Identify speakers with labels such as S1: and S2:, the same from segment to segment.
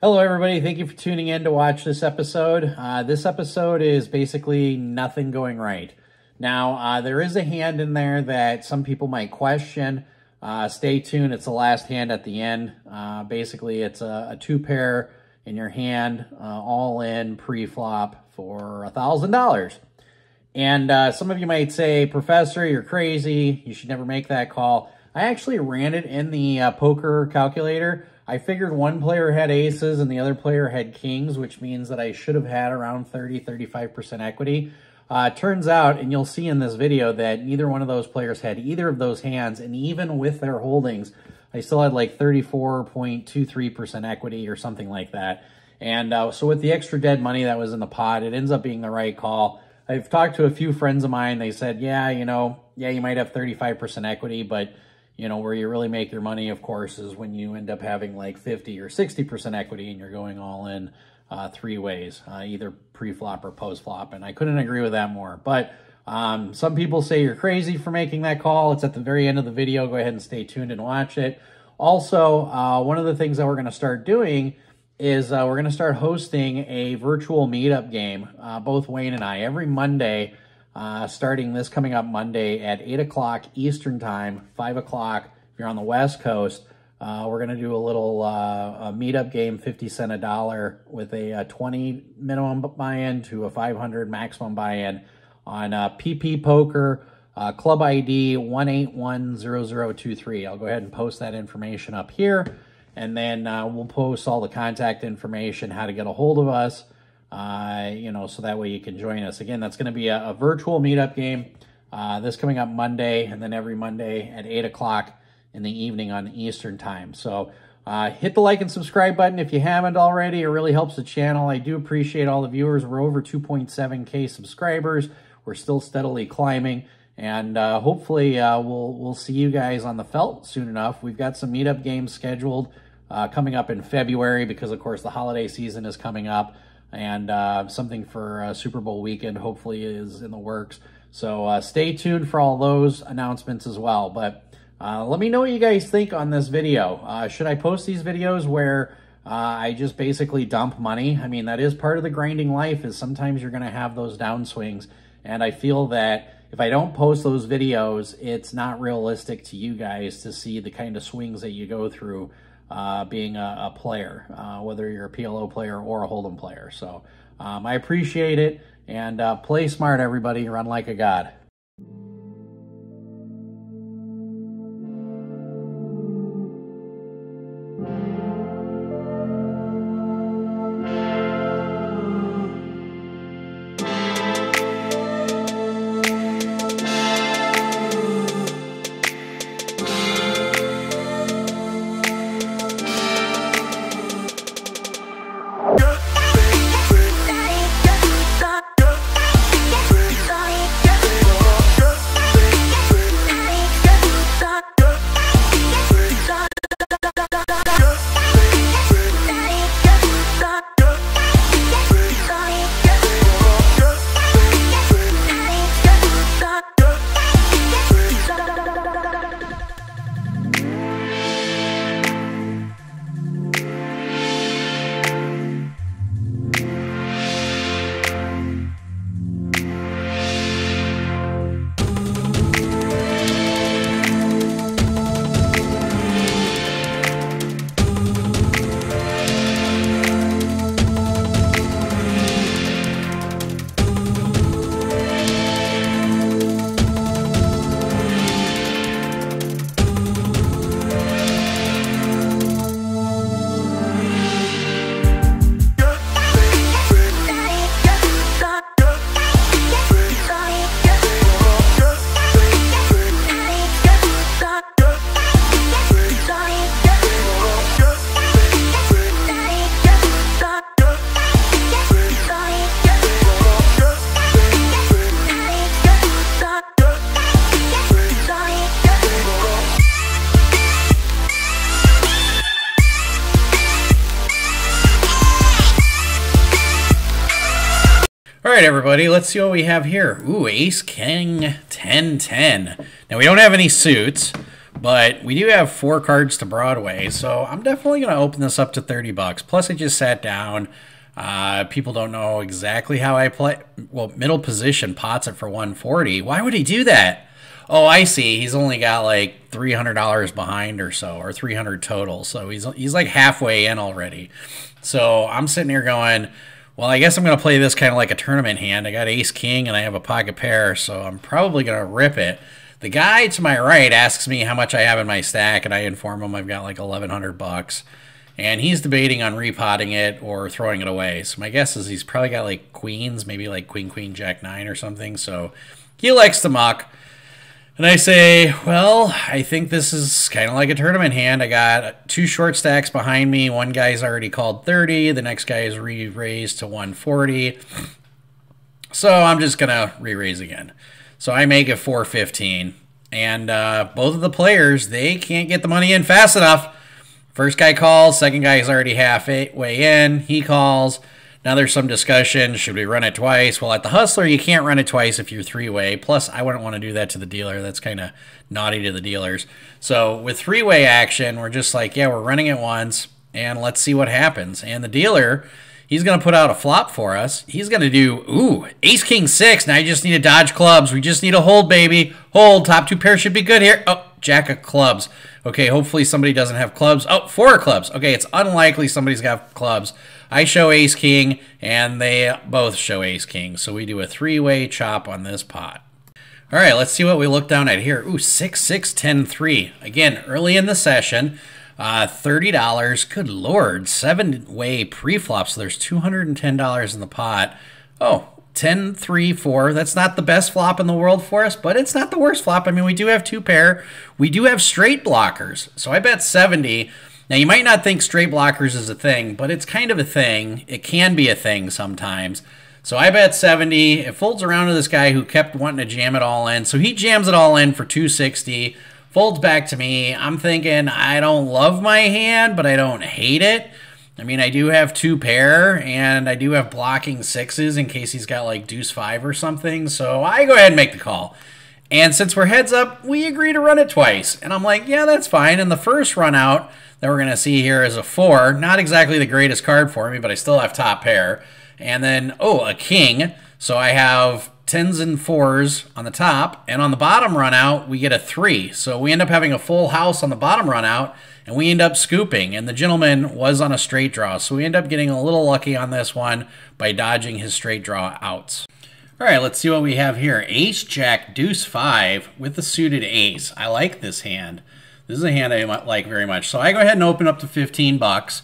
S1: Hello, everybody. Thank you for tuning in to watch this episode. This episode is basically nothing going right. Now, there is a hand in there that some people might question. Stay tuned. It's the last hand at the end. Basically, it's a two pair in your hand, all in pre-flop for $1,000. And some of you might say, Professor, you're crazy. You should never make that call. I actually ran it in the poker calculator. I figured one player had aces and the other player had kings, which means that I should have had around 30-35% equity. Turns out, and you'll see in this video, that neither one of those players had either of those hands, and even with their holdings, I still had like 34.23% equity or something like that. And so with the extra dead money that was in the pot, it ends up being the right call. I've talked to a few friends of mine. They said, yeah, you might have 35% equity, but where you really make your money, of course, is when you end up having like 50 or 60% equity and you're going all in three ways, either pre-flop or post-flop. And I couldn't agree with that more. But some people say you're crazy for making that call. It's at the very end of the video. Go ahead and stay tuned and watch it. Also, one of the things that we're going to start doing is we're going to start hosting a virtual meetup game, both Wayne and I, every Monday. Starting this coming up Monday at 8 o'clock Eastern time, 5 o'clock if you're on the West Coast. We're going to do a little a meetup game, 50 cents a dollar, with a 20 minimum buy-in to a 500 maximum buy-in on PPpoker, club ID 1810023. I'll go ahead and post that information up here, and then we'll post all the contact information, how to get a hold of us, so that way you can join us. Again, that's going to be a virtual meetup game, this coming up Monday, and then every Monday at 8 o'clock in the evening on Eastern time. So hit the like and subscribe button if you haven't already. It really helps the channel. I do appreciate all the viewers. We're over 2.7K subscribers. We're still steadily climbing, and hopefully we'll see you guys on the felt soon enough. We've got some meetup games scheduled coming up in February because, of course, the holiday season is coming up. And something for Super Bowl weekend hopefully is in the works. So stay tuned for all those announcements as well. But let me know what you guys think on this video. Should I post these videos where I just basically dump money? I mean, that is part of the grinding life, is sometimes you're going to have those downswings. And I feel that if I don't post those videos, it's not realistic to you guys to see the kind of swings that you go through being a player, whether you're a PLO player or a Hold'em player. So I appreciate it, and play smart, everybody. Run like a god. All right, everybody, let's see what we have here. Ooh, Ace, King, 10-10. Now, we don't have any suits, But we do have 4 cards to Broadway, so I'm definitely going to open this up to 30 bucks. Plus, I just sat down. People don't know exactly how I play. Well, middle position pots it for 140. Why would he do that? Oh, I see. He's only got like $300 behind or so, or 300 total. So he's like halfway in already. So I'm sitting here going, well, I guess I'm going to play this kind of like a tournament hand. I got ace king and I have a pocket pair, so I'm probably going to rip it. The guy to my right asks me how much I have in my stack, and I inform him I've got like 1,100 bucks. And he's debating on repotting it or throwing it away. So my guess is he's probably got like queens, maybe like queen, queen, jack, 9 or something. So he likes to muck. And I say, well, I think this is kind of like a tournament hand. I got 2 short stacks behind me. One guy's already called 30. The next guy is re-raised to 140. So I'm just going to re-raise again. So I make it 415. And both of the players, they can't get the money in fast enough. First guy calls. Second guy is already halfway in. He calls. Now there's some discussion. Should we run it twice? Well, at the Hustler, you can't run it twice if you're 3-way. Plus, I wouldn't want to do that to the dealer. That's kind of naughty to the dealers. So with 3-way action, we're just like, yeah, we're running it once, and let's see what happens. And the dealer, he's going to put out a flop for us. He's going to do, ooh, ace, king, 6. Now you just need to dodge clubs. We just need a hold, baby. Hold. Top 2 pairs should be good here. Oh, jack of clubs. Okay, hopefully somebody doesn't have clubs. Oh, 4 clubs. Okay, it's unlikely somebody's got clubs. I show ace king, and they both show ace king. So we do a 3-way chop on this pot. All right, let's see what we look down at here. Ooh, 6, 6, 10, 3. Again, early in the session, $30. Good Lord, 7-way pre-flop, so there's $210 in the pot. Oh, 10, 3, 4. That's not the best flop in the world for us, but it's not the worst flop. I mean, we do have 2 pair. We do have straight blockers, so I bet 70. Now, you might not think straight blockers is a thing, but it's kind of a thing. It can be a thing sometimes. So I bet 70. It folds around to this guy who kept wanting to jam it all in. So he jams it all in for 260. Folds back to me. I'm thinking, I don't love my hand, but I don't hate it. I mean, I do have 2 pair, and I do have blocking 6s in case he's got like deuce 5 or something. So I go ahead and make the call. And since we're heads up, we agree to run it twice. And I'm like, yeah, that's fine. And the first run out that we're going to see here is a 4. Not exactly the greatest card for me, but I still have top pair. And then, oh, a king. So I have 10s and 4s on the top. And on the bottom run out, we get a 3. So we end up having a full house on the bottom run out. And we end up scooping. And the gentleman was on a straight draw. So we end up getting a little lucky on this one by dodging his straight draw outs. All right, let's see what we have here. Ace, jack, deuce 5 with the suited ace. I like this hand. This is a hand I like very much. So I go ahead and open up to 15 bucks.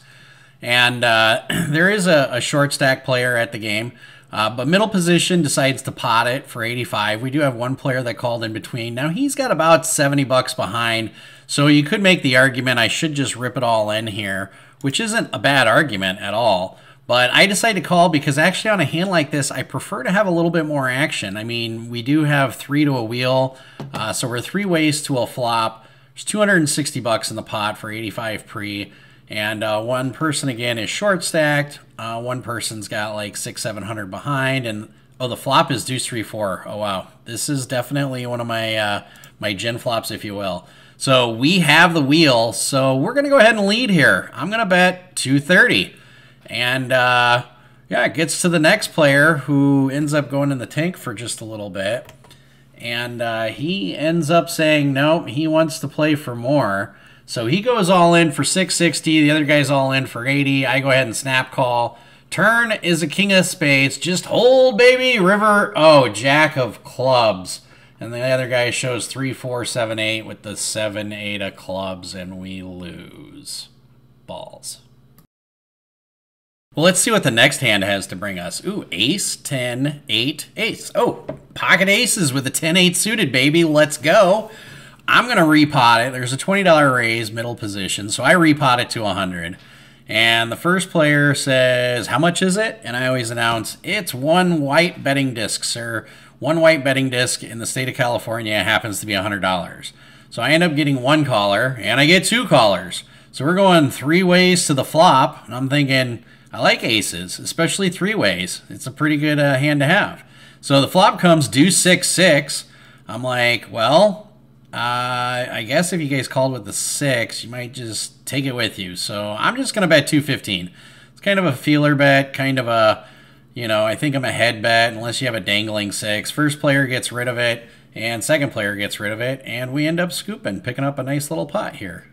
S1: And there is a short stack player at the game. But middle position decides to pot it for 85. We do have one player that called in between. Now he's got about 70 bucks behind. So you could make the argument I should just rip it all in here, which isn't a bad argument at all. But I decided to call because actually on a hand like this, I prefer to have a little bit more action. I mean, we do have 3 to a wheel. So we're 3 ways to a flop. There's 260 bucks in the pot for 85 pre. And one person, again, is short stacked. One person's got like 600, 700 behind. And, oh, the flop is deuce 3, 4. Oh, wow. This is definitely one of my my gin flops, if you will. So we have the wheel. So we're going to go ahead and lead here. I'm going to bet 230. And, yeah, it gets to the next player who ends up going in the tank for just a little bit. And he ends up saying, nope, he wants to play for more. So he goes all in for 660. The other guy's all in for 80. I go ahead and snap call. Turn is a king of spades. Just hold, baby. River. Oh, jack of clubs. And the other guy shows 3, 4, 7, 8 with the 7, 8 of clubs. And we lose. Balls. Well, let's see what the next hand has to bring us. Ooh, ace, 10, 8, ace. Oh, pocket aces with a 10, 8 suited, baby. Let's go. I'm going to repot it. There's a $20 raise, middle position, so I repot it to 100. And the first player says, how much is it? And I always announce, it's 1 white betting disc, sir. 1 white betting disc in the state of California happens to be $100. So I end up getting 1 caller, and I get 2 callers. So we're going 3 ways to the flop, and I'm thinking, I like aces, especially 3 ways. It's a pretty good hand to have. So the flop comes deuce 6, 6. I'm like, well, I guess if you guys called with the 6, you might just take it with you. So I'm just going to bet 215. It's kind of a feeler bet, kind of a, I think I'm a head bet unless you have a dangling 6. First player gets rid of it, and second player gets rid of it, and we end up scooping, picking up a nice little pot here.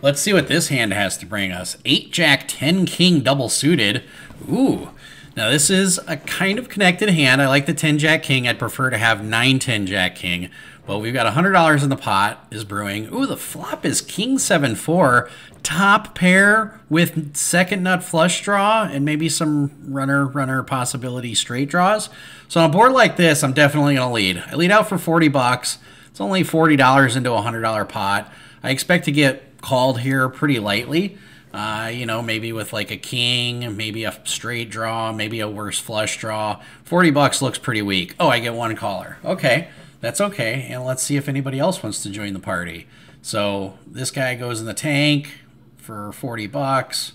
S1: Let's see what this hand has to bring us. 8 Jack 10 King double suited. Ooh. Now this is a kind of connected hand. I like the 10 Jack King. I'd prefer to have 9 10 Jack King. But we've got $100 in the pot is brewing. Ooh, the flop is King 7 4. Top pair with second nut flush draw and maybe some runner possibility straight draws. So on a board like this, I'm definitely going to lead. I lead out for 40 bucks. It's only $40 into a $100 pot. I expect to get called here pretty lightly. Maybe with like a king, maybe a straight draw, maybe a worse flush draw. 40 bucks looks pretty weak. Oh, I get one caller. Okay, that's okay. And let's see if anybody else wants to join the party. So this guy goes in the tank for 40 bucks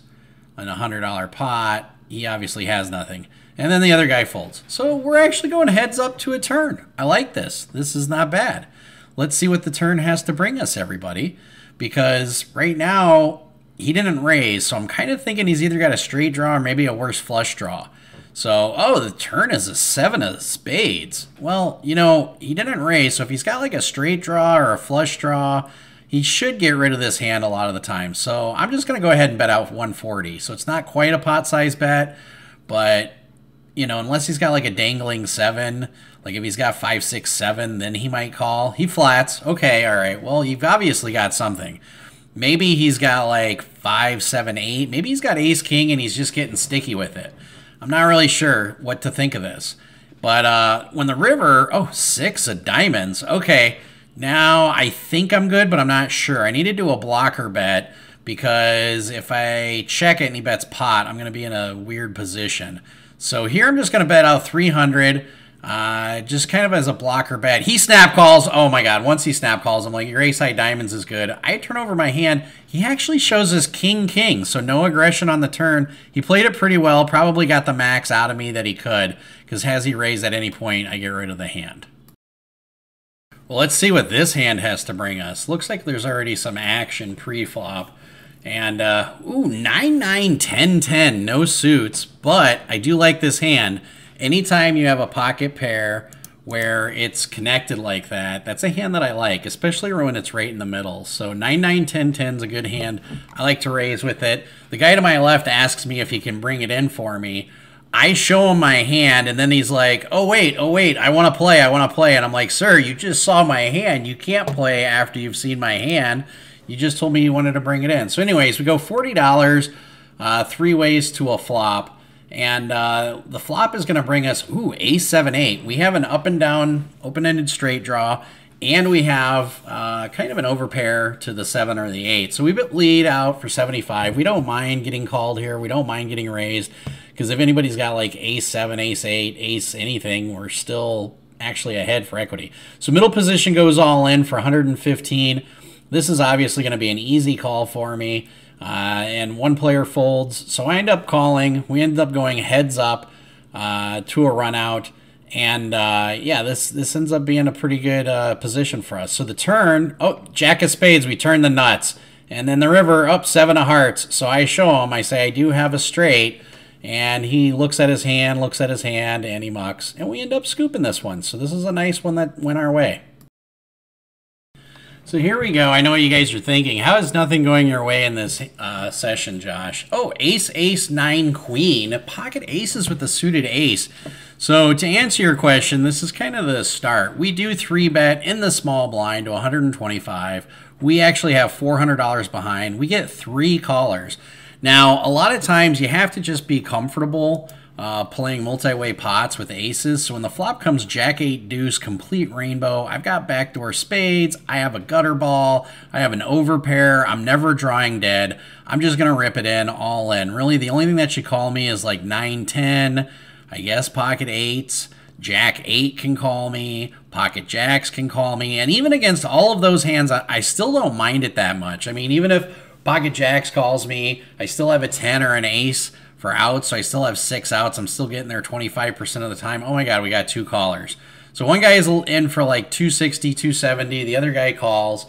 S1: and a $100 pot. He obviously has nothing. And then the other guy folds. So we're actually going heads up to a turn. I like this. This is not bad. Let's see what the turn has to bring us, everybody. Because right now, he didn't raise, so I'm kind of thinking he's either got a straight draw or maybe a worse flush draw. So, oh, the turn is a 7 of spades. Well, he didn't raise, so if he's got like a straight draw or a flush draw, he should get rid of this hand a lot of the time. So I'm just going to go ahead and bet out 140. So it's not quite a pot size bet, but, unless he's got like a dangling 7, like if he's got 5, 6, 7, then he might call. He flats. Okay, all right. Well, you've obviously got something. Maybe he's got like 5, 7, 8. Maybe he's got ace king and he's just getting sticky with it. I'm not really sure what to think of this. But when the river, 6 of diamonds. Okay, now I think I'm good, but I'm not sure. I need to do a blocker bet because if I check it and he bets pot, I'm going to be in a weird position. So here I'm just going to bet out 300. Just kind of as a blocker bet. He snap calls. Oh my god, once he snap calls, I'm like, your ace high diamonds is good. I turn over my hand. He actually shows us king, so no aggression on the turn. He played it pretty well, probably got the max out of me that he could, because has he raised at any point, I get rid of the hand. Well, let's see what this hand has to bring us. Looks like there's already some action pre-flop. And, 9, 9, 10, 10, no suits, but I do like this hand. Anytime you have a pocket pair where it's connected like that, that's a hand that I like, especially when it's right in the middle. So 9, 9, 10, 10 is a good hand. I like to raise with it. The guy to my left asks me if he can bring it in for me. I show him my hand, and then he's like, oh, wait, I want to play. And I'm like, sir, you just saw my hand. You can't play after you've seen my hand. You just told me you wanted to bring it in. So anyways, we go $40, 3 ways to a flop. And the flop is going to bring us, ace 7 8. We have an up and down open-ended straight draw, and we have kind of an overpair to the 7 or the 8. So we lead out for 75. We don't mind getting called here. We don't mind getting raised, because if anybody's got like ace 7, ace 8, ace anything, we're still actually ahead for equity. So middle position goes all in for 115. This is obviously going to be an easy call for me. And one player folds, so I end up calling. We end up going heads up to a run out, and this ends up being a pretty good position for us. So the turn, jack of spades, we turn the nuts, and then the river, 7 of hearts. So I show him, I say I do have a straight, and he looks at his hand, and he mucks, and we end up scooping this one. So this is a nice one that went our way. So here we go. I know what you guys are thinking. How is nothing going your way in this session, Josh? Oh, ace, ace, 9, queen. Pocket aces with the suited ace. So to answer your question, this is kind of the start. We do 3-bet in the small blind to 125. We actually have $400 behind. We get 3 callers. Now, a lot of times you have to just be comfortable playing multi-way pots with aces. So when the flop comes jack 8 deuce complete rainbow, I've got backdoor spades, I have a gutter ball, I have an overpair, I'm never drawing dead. I'm just gonna rip it in all in. Really the only thing that should call me is like 9 10, I guess pocket 8s, jack 8 can call me, pocket jacks can call me, and even against all of those hands I still don't mind it that much. I mean, even if pocket jacks calls me, I still have a 10 or an ace for outs, so I still have 6 outs. I'm still getting there 25% of the time. Oh my god, we got 2 callers.
S2: So one guy is in for like 260, 270. The other guy calls.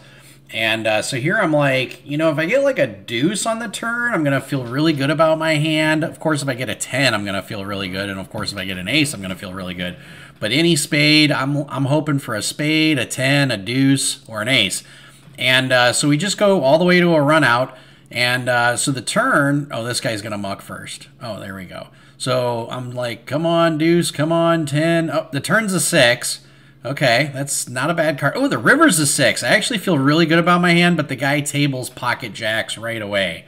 S2: And so here I'm like, you know, if I get like a deuce on the turn, I'm going to feel really good about my hand. Of course, if I get a 10, I'm going to feel really good. And of course, if I get an ace, I'm going to feel really good. But any spade, I'm hoping for a spade, a 10, a deuce, or an ace. And so we just go all the way to a run out. And so the turn, oh, this guy's going to muck first. Oh, there we go. So I'm like, come on, deuce, come on, 10. Oh, the turn's a 6. Okay, that's not a bad card. Oh, the river's a 6. I actually feel really good about my hand, but the guy tables pocket jacks right away.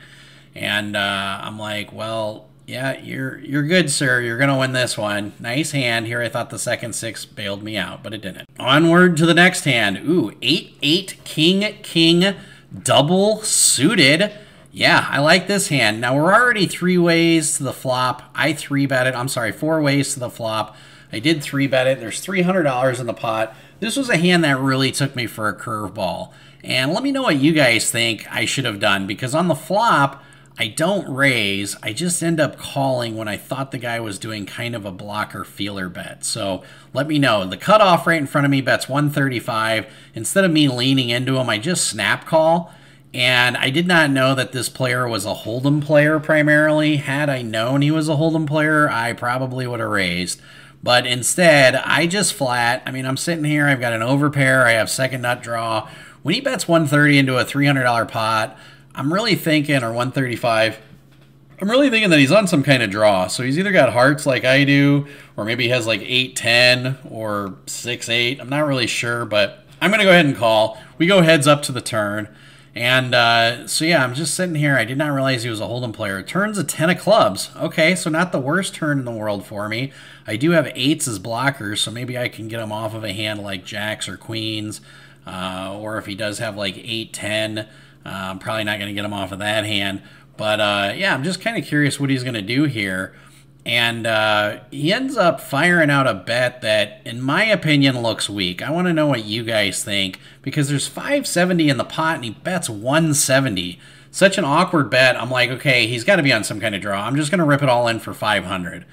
S2: And I'm like, well, yeah, you're good, sir. You're going to win this one. Nice hand. Here I thought the second 6 bailed me out, but it didn't. Onward to the next hand. Ooh, 8-8, king, double suited. Yeah, I like this hand. Now, we're already 3 ways to the flop. I 3-bet it. I'm sorry, 4 ways to the flop. I did 3-bet it. There's $300 in the pot. This was a hand that really took me for a curveball. And let me know what you guys think I should have done, because on the flop, I don't raise. I just end up calling when I thought the guy was doing kind of a blocker feeler bet. So let me know. The cutoff right in front of me bets 135. Instead of me leaning into him, I just snap call. And I did not know that this player was a Hold'em player primarily. Had I known he was a Hold'em player, I probably would have raised. But instead, I just flat. I mean, I'm sitting here. I've got an overpair. I have second nut draw. When he bets 130 into a $300 pot, I'm really thinking, or 135, I'm really thinking that he's on some kind of draw. So he's either got hearts like I do, or maybe he has like 8-10 or 6-8. I'm not really sure, but I'm going to go ahead and call. We go heads up to the turn. And so, yeah, I'm just sitting here. I did not realize he was a Hold'em player. Turn's a 10 of clubs. Okay, so not the worst turn in the world for me. I do have 8s as blockers, so maybe I can get him off of a hand like jacks or queens. Or if he does have like 8-10, I'm probably not going to get him off of that hand. But, yeah, I'm just kind of curious what he's going to do here. And he ends up firing out a bet that, in my opinion, looks weak. I want to know what you guys think, because there's 570 in the pot, and he bets 170. Such an awkward bet. I'm like, okay, he's got to be on some kind of draw. I'm just going to rip it all in for 500.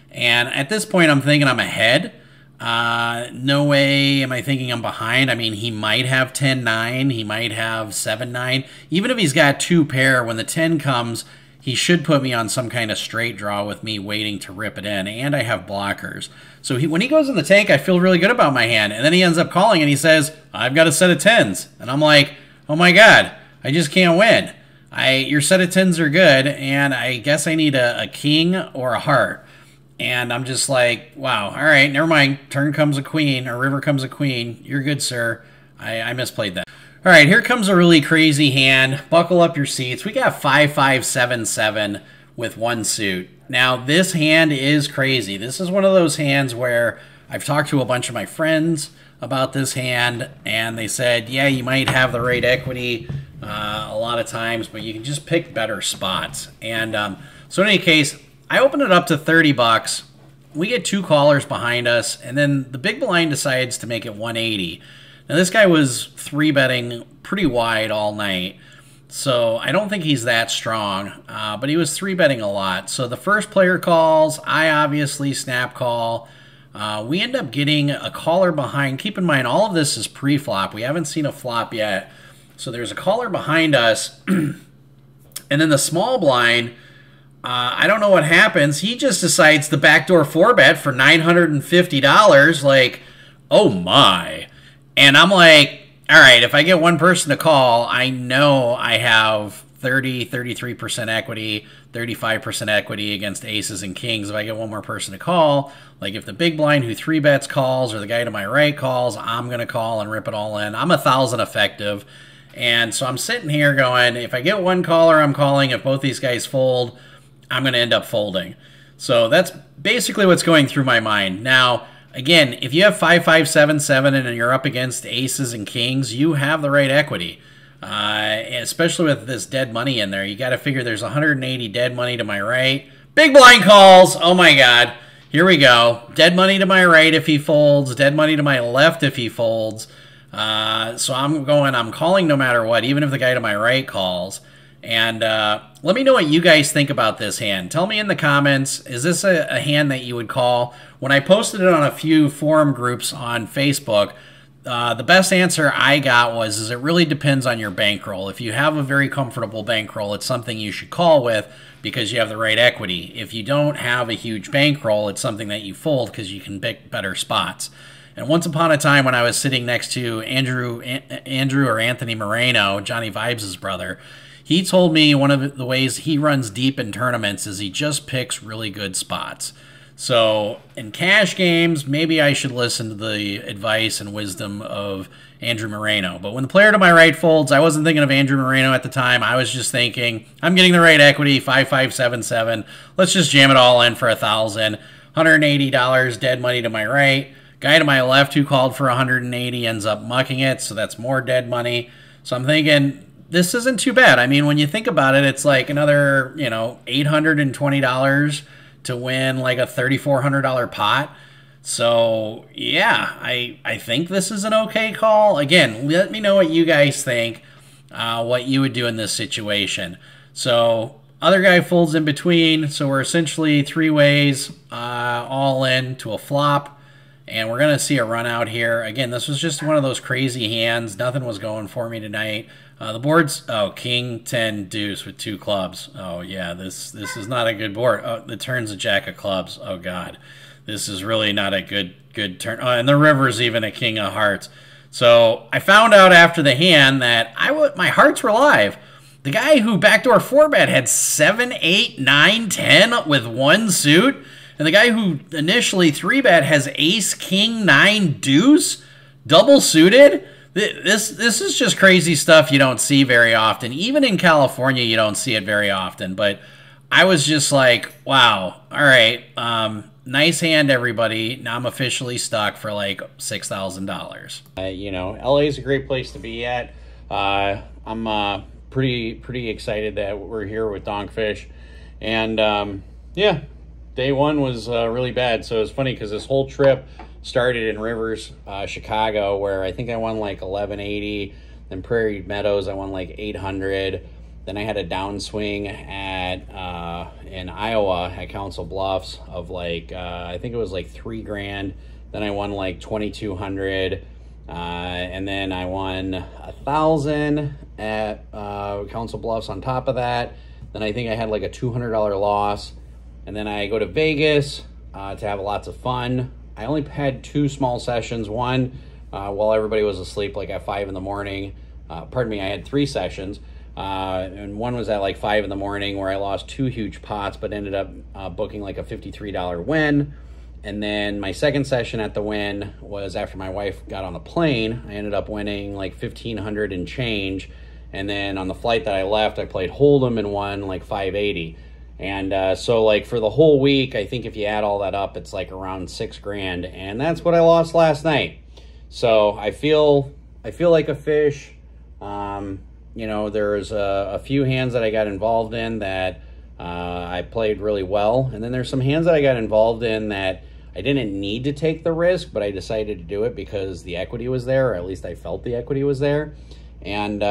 S2: And at this point, I'm thinking I'm ahead. No way am I thinking I'm behind. I mean, he might have 10-9. He might have 7-9. Even if he's got 2 pair, when the 10 comes, he should put me on some kind of straight draw with me waiting to rip it in, and I have blockers. So when he goes in the tank, I feel really good about my hand, and then he ends up calling and he says, I've got a set of 10s. And I'm like, oh my God, I just can't win. Your set of 10s are good, and I guess I need a king or a heart. And I'm just like, wow, all right, never mind. Turn comes a queen, or river comes a queen. You're good, sir. I misplayed that. All right, here comes a really crazy hand. Buckle up your seats. We got 5-5-7-7 with 1 suit. Now, this hand is crazy. This is one of those hands where I've talked to a bunch of my friends about this hand, and they said, yeah, you might have the right equity a lot of times, but you can just pick better spots. And so in any case, I open it up to 30 bucks. We get 2 callers behind us, and then the big blind decides to make it 180. Now, this guy was 3-betting pretty wide all night, so I don't think he's that strong, but he was 3-betting a lot. So the first player calls, I obviously snap call. We end up getting a caller behind. Keep in mind, all of this is pre-flop. We haven't seen a flop yet. So there's a caller behind us, and then the small blind, I don't know what happens. He just decides to backdoor 4-bet for $950, like, oh my. And I'm like, all right, if I get one person to call, I know I have 33% equity, 35% equity against aces and kings. If I get one more person to call, like if the big blind who 3-bets calls or the guy to my right calls, I'm going to call and rip it all in. I'm 1,000 effective. And so I'm sitting here going, if I get one caller, I'm calling. If both these guys fold, I'm going to end up folding. So that's basically what's going through my mind. Now, again, if you have 5-5-7-7 and you're up against aces and kings, you have the right equity. Especially with this dead money in there. You got to figure there's 180 dead money to my right. Big blind calls. Oh my God. Here we go. Dead money to my right if he folds. Dead money to my left if he folds. So I'm calling no matter what, even if the guy to my right calls. And let me know what you guys think about this hand. Tell me in the comments, is this a hand that you would call? When I posted it on a few forum groups on Facebook, the best answer I got was, it really depends on your bankroll. If you have a very comfortable bankroll, it's something you should call with because you have the right equity. If you don't have a huge bankroll, it's something that you fold because you can pick better spots. And once upon a time when I was sitting next to Andrew or Anthony Moreno, Johnny Vibes' brother, he told me one of the ways he runs deep in tournaments is he just picks really good spots. So in cash games, maybe I should listen to the advice and wisdom of Andrew Moreno. But when the player to my right folds, I wasn't thinking of Andrew Moreno at the time. I was just thinking, I'm getting the right equity, 5577. Let's just jam it all in for $1,000. $180 dead money to my right. Guy to my left who called for 180 ends up mucking it, so that's more dead money. So I'm thinking, this isn't too bad. I mean, when you think about it, it's like another, $820 to win like a $3,400 pot. So yeah, I think this is an okay call. Again, let me know what you guys think, what you would do in this situation. So other guy folds in between. So we're essentially three ways all in to a flop. And we're going to see a run out here. Again, this was just one of those crazy hands. Nothing was going for me tonight. The board's, King 10 deuce with 2 clubs. Oh, yeah, this is not a good board. Oh, the turn's a jack of clubs. Oh, God. This is really not a good turn. Oh, and the river's even a king of hearts. So I found out after the hand that my hearts were live. The guy who backdoor 4-bet had 7, 8, 9, 10 with 1 suit. And the guy who initially 3-bet has ace, king, 9, deuce, double suited. This is just crazy stuff you don't see very often. Even in California, you don't see it very often. But I was just like, wow, all right, nice hand, everybody. Now I'm officially stuck for like $6,000. LA is a great place to be at. I'm pretty excited that we're here with Donkfish. And yeah. Day one was really bad, so it was funny because this whole trip started in Rivers, Chicago, where I think I won like 1180. Then Prairie Meadows, I won like 800. Then I had a downswing in Iowa at Council Bluffs of like I think it was like $3,000. Then I won like 2,200, and then I won 1,000 at Council Bluffs on top of that. Then I think I had like a $200 loss. And then I go to Vegas to have lots of fun. I only had 2 small sessions. One while everybody was asleep, like at 5 in the morning. Pardon me, I had 3 sessions. And one was at like 5 in the morning where I lost 2 huge pots, but ended up booking like a $53 win. And then my second session at the Win was after my wife got on a plane. I ended up winning like $1,500 and change. And then on the flight that I left, I played Hold'em and won like 580. And so like for the whole week, I think if you add all that up, it's like around $6,000, and that's what I lost last night. So I feel like a fish. There's a few hands that I got involved in that I played really well, and then there's some hands that I got involved in that I didn't need to take the risk, but I decided to do it because the equity was there, or at least I felt the equity was there. And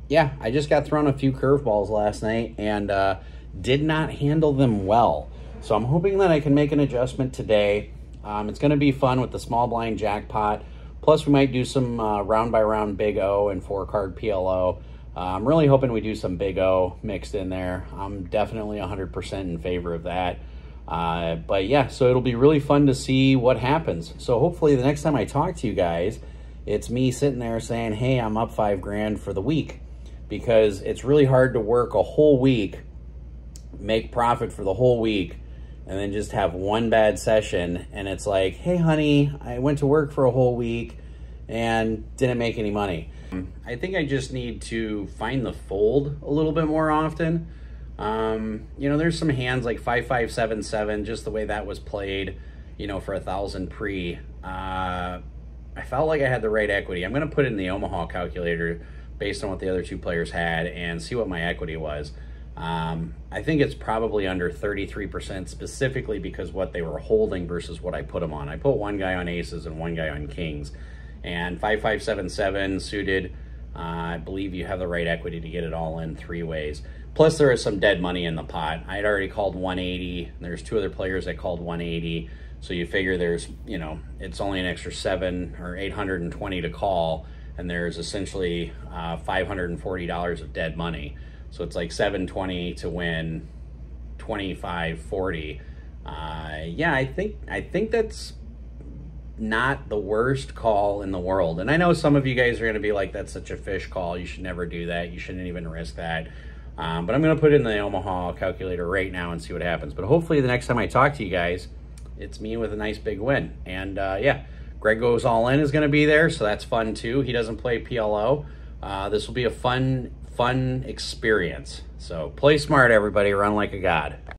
S2: yeah, I just got thrown a few curveballs last night, and did not handle them well. So I'm hoping that I can make an adjustment today. It's going to be fun with the small blind jackpot. Plus we might do some round by round Big O and 4-card PLO. I'm really hoping we do some Big O mixed in there. I'm definitely 100% in favor of that. But yeah, so it'll be really fun to see what happens. So hopefully the next time I talk to you guys, it's me sitting there saying, hey, I'm up $5,000 for the week, because it's really hard to work a whole week, make profit for the whole week, and then just have one bad session and it's like, hey honey, I went to work for a whole week and didn't make any money. I think I just need to find the fold a little bit more often. There's some hands like 5577, just the way that was played, for 1,000 pre. I felt like I had the right equity. I'm going to put it in the Omaha calculator based on what the other 2 players had and see what my equity was. I think it's probably under 33%, specifically because what they were holding versus what I put them on. I put one guy on aces and one guy on kings, and 5577 suited
S1: I believe you have the right equity to get it all in 3 ways. Plus, there is some dead money in the pot. I had already called 180. There's 2 other players that called 180. So you figure there's, you know, it's only an extra 7 or 820 to call, and there's essentially $540 of dead money. So it's like 720 to win 2540. Yeah, I think that's not the worst call in the world. And I know some of you guys are going to be like, that's such a fish call. You should never do that. You shouldn't even risk that. But I'm going to put it in the Omaha calculator right now and see what happens. But hopefully the next time I talk to you guys, it's me with a nice big win. And yeah, Greg Goes All In is going to be there, so that's fun too. He doesn't play PLO. This will be a fun experience. So play smart, everybody. Run like a god.